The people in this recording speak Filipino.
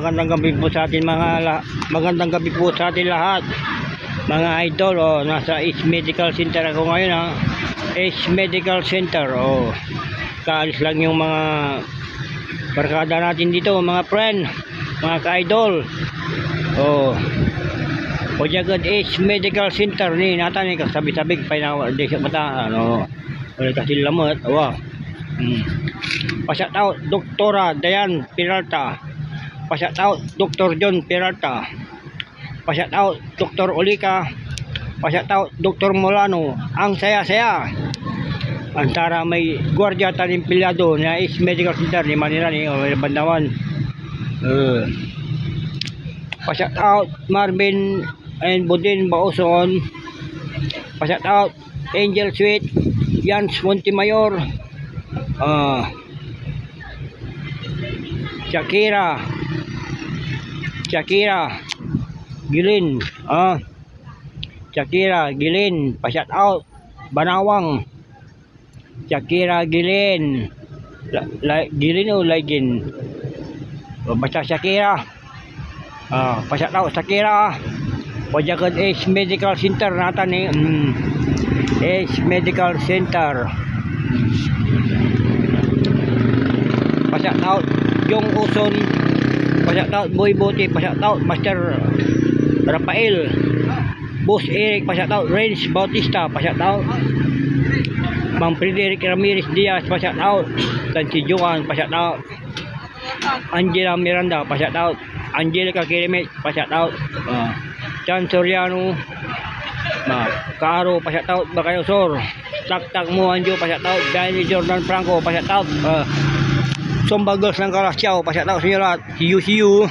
Magandang gabi po sa atin magandang gabi po sa atin lahat. Mga idol, nasa Ace Medical Center ako ngayon Ace Medical Center. Kaalis lang yung mga barkada natin dito, mga friend, mga ka-idol. Jagad Ace Medical Center ni natan ni kasabi-sabi pa na di sa mata wala kasi lamot. Pa-shout out Doktora Dayan Peralta, pa-shout out Dr. John Peralta, pa-shout out Dr. Olika, pa-shout out Dr. Molano. Ang saya-saya antara may gwardiya tanim pilyado na Ace Medical Center ni Manila ni Bandawan. Pa-shout out Marvin and Budin Bauson, pa-shout out Angel Sweet, Jans Montemayor, Shakira Gilin, Shakira Gilin, pa-shout out Banawang, Shakira Gilin, Gilin o Lagin, basta Shakira, pa-shout out Shakira. Jagad Ace Medical Center natan ni Ace Medical Center. Pa-shout out Jong Uson, pa-shout out Boy Bote, pa-shout out Master Rafael, Boss Eric, pa-shout out Renz Bautista, pa-shout out Mang Frederick Ramirez Diaz, pa-shout out Tansi Juan, pa-shout out Angela Miranda, pa-shout out Angelica Kirimet, pa-shout out Chan Soriano, Karo, pa-shout out Bakayosor, Tak Mo Anjo, pa-shout out Danny Jordan Franco, pa-shout out Sombagos ng Kalasyaw, pa-shout out sa inyo lahat. See you.